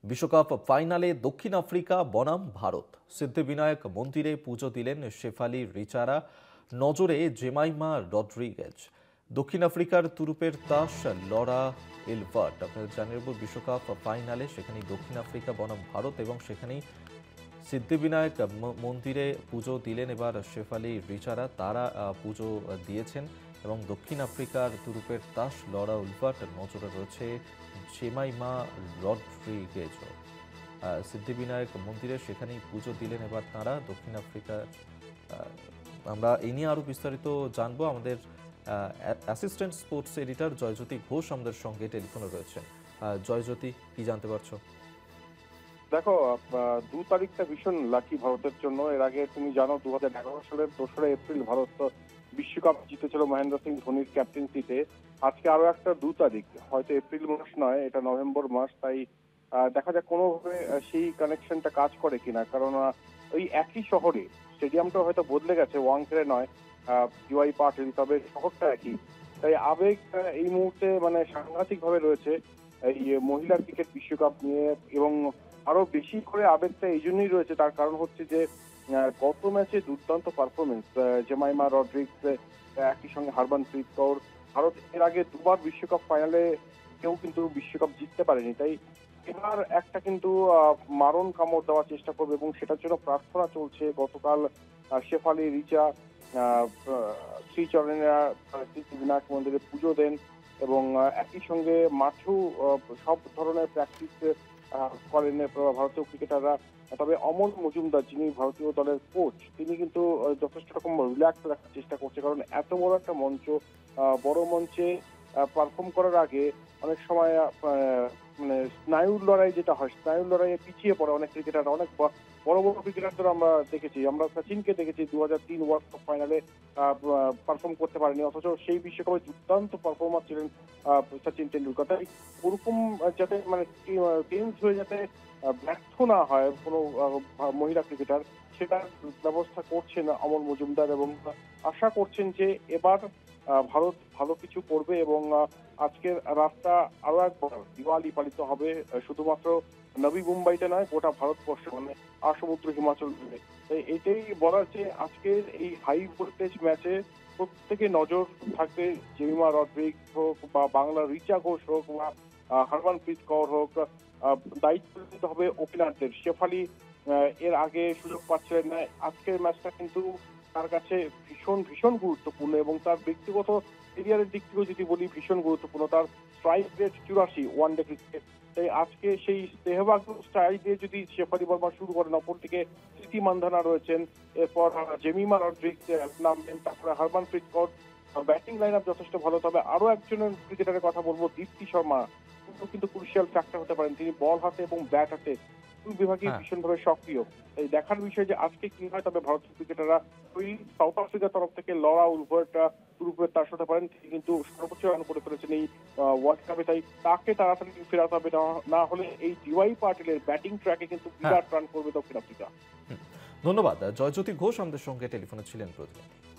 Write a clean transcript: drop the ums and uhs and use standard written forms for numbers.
বিশ্বকাপ ফাইনালে দক্ষিণ আফ্রিকা বনাম ভারত। সিদ্ধিবিনায়ক মন্দিরে পুজো দিলেন শেফালি রিচারা, নজরে জেমাইমা রড্রিগেজ। দক্ষিণ আফ্রিকার তুরুপের তাস লরা এলভার্ট। আপনাদের জানিয়ে রাখব, বিশ্বকাপ ফাইনালে সেখানেই দক্ষিণ আফ্রিকা বনাম ভারত এবং সেখানেই সিদ্ধিবিনায়ক মন্দিরে পুজো দিলেন এবার শেফালি রিচারা। তারা পুজো দিয়েছেন এবং দক্ষিণ আফ্রিকার তুরুপের তাস লরা উলভার্ট, নজরে রয়েছে জেমাইমা রড্রিগেজ। সিদ্ধিবিনায়ক মন্দিরে সেখানেই পুজো দিলেন এবার তাঁরা দক্ষিণ আফ্রিকার। আমরা এই নিয়ে আরও বিস্তারিত জানবো। আমাদের assistant sports editor Joyjyoti Ghosh আমাদের সঙ্গে টেলিফোনে রয়েছেন। জয়জ্যোতি, কি জানতে পারছো? দেখো, 2 তারিখটা ভীষণ লাকি ভারতের জন্য। এর আগে তুমি জানো 2011 সালের 2রা এপ্রিল ভারত বিশ্বকাপ জিতেছিল মহেন্দ্র সিং ধোনির ক্যাপ্টেন্সিতে। আজকে আরো একটা 2 তারিখ, হয়তো এপ্রিল মাস নয়, এটা নভেম্বর মাস। তাই দেখা যাক কোনোভাবে সেই কানেকশনটা কাজ করে কিনা, কারণ ওই একই শহরে, স্টেডিয়ামটা হয়তো বদলে গেছে, ওয়াংখেড়ে নয়, ডিওয়াই পাটিল, তবে শহরটা একই। তাই আবেগ এই মুহূর্তে মানে সাংঘাতিক ভাবে রয়েছে এই মহিলা ক্রিকেট বিশ্বকাপ নিয়ে। এবং আরো বেশি করে আবেগটা এই জন্যই রয়েছে, তার কারণ হচ্ছে যে গত ম্যাচে দুর্দান্ত পারফরমেন্স জেমাইমা রড্রিগেজ, একই সঙ্গে হরমনপ্রীত কৌর। ভারত এর আগে 2বার বিশ্বকাপ ফাইনালে কেউ কিন্তু বিশ্বকাপ জিততে পারেনি। তাই এবার একটা কিন্তু মারণ কামড় দেওয়ার চেষ্টা করবে এবং সেটার জন্য প্রার্থনা চলছে। গতকাল শেফালি রিচা শ্রীচরণেরা সিদ্ধিবিনায়ক মন্দিরে পুজো দেন এবং একই সঙ্গে মাঠেও সব ধরনের প্র্যাকটিস করেন ভারতীয় ক্রিকেটাররা। তবে অমল মজুমদার, যিনি ভারতীয় দলের কোচ, তিনি কিন্তু যথেষ্ট রকম রিল্যাক্স রাখার চেষ্টা করছে, কারণ এত বড় একটা মঞ্চ, বড় মঞ্চে পারফর্ম করার আগে অনেক সময় মানে স্নায়ুর লড়াই যেটা হয়, স্নায়ুর লড়াইয়ে পিছিয়ে পড়ে অনেক ক্রিকেটার। অনেক বড় বড় ক্রিকেটারদের আমরা দেখেছি, আমরা সচিনকে দেখেছি 2003 ওয়ার্ল্ড কাপ ফাইনালে পারফর্ম করতে পারেনি, অথচ সেই বিশ্বকাপে দুর্দান্ত পারফর্মার ছিলেন সচিন টেন্ডুলকার। তাই ওরকম যাতে মানে টেন্স হয়ে যাতে ব্যর্থ না হয় কোনো মহিলা ক্রিকেটার, সেটার ব্যবস্থা করছেন অমল মজুমদার এবং আশা করছেন যে এবার ভারত ভালো কিছু করবে এবং আজকের রাতটা আরো একবার দিওয়ালি পালিত হবে শুধুমাত্র নবী মুম্বাইতে নয়, গোটা ভারতবর্ষ, মানে আসমুদ্র হিমাচল জুড়ে। তাই এটাই বলার যে আজকের এই হাই ভোল্টেজ ম্যাচে প্রত্যেকে নজর থাকবে। জেমিমা রড্রিগেজ হোক বা বাংলার রিচা ঘোষ হোক বা হরমনপ্রীত কৌর হোক, দায়িত্ব দিতে হবে ওপেনারদের। শেফালি এর আগে সুযোগ পাচ্ছিলেন না, আজকের ম্যাচটা কিন্তু তার কাছে ভীষণ ভীষণ গুরুত্বপূর্ণ এবং তার ব্যক্তিগত ক্যারিয়ারের দিক থেকেও যদি বলি ভীষণ গুরুত্বপূর্ণ। তার স্ট্রাইক রেট 84 ওয়ানডে ক্রিকেটে। তাই আজকে সেই সেহবাগ স্টাইল দিয়ে যদি শেফালি বর্মা শুরু করেন, অপরদিকে স্মৃতি মান্ধানা রয়েছেন, এরপর জেমিমা রড্রিগেজ নামবেন, তারপরে Harmanpreet Kaur. Batting line up যথেষ্ট ভালো। তবে আরো একজনের ক্রিকেটারের কথা বলবো, দীপ্তি শর্মা কিন্তু ক্রুশিয়াল ফ্যাক্টর হতে পারেন। তিনি বল হাতে এবং ব্যাট হাতে দুই বিভাগে ভীষণভাবে সক্রিয়। এই দেখার বিষয় যে আজকে কি হয়। তবে ভারতীয় ক্রিকেটাররা ওই সাউথ আফ্রিকার তরফ থেকে লরা উলভার্টটা তুরুপের তার সাথে পারেন, তিনি কিন্তু সর্বোচ্চ রান করে ফেলেছেন এই ওয়ার্ল্ড কাপে। তাই তাকে তাড়াতাড়ি ফেরাতে হবে, না হলে এই ডিওয়াই পাটিলের ব্যাটিং ট্র্যাকে কিন্তু বিরাট রান করবে দক্ষিণ আফ্রিকা। ধন্যবাদ জয়জ্যোতি ঘোষ, আমাদের সঙ্গে টেলিফোনে ছিলেন প্রতিনিধি।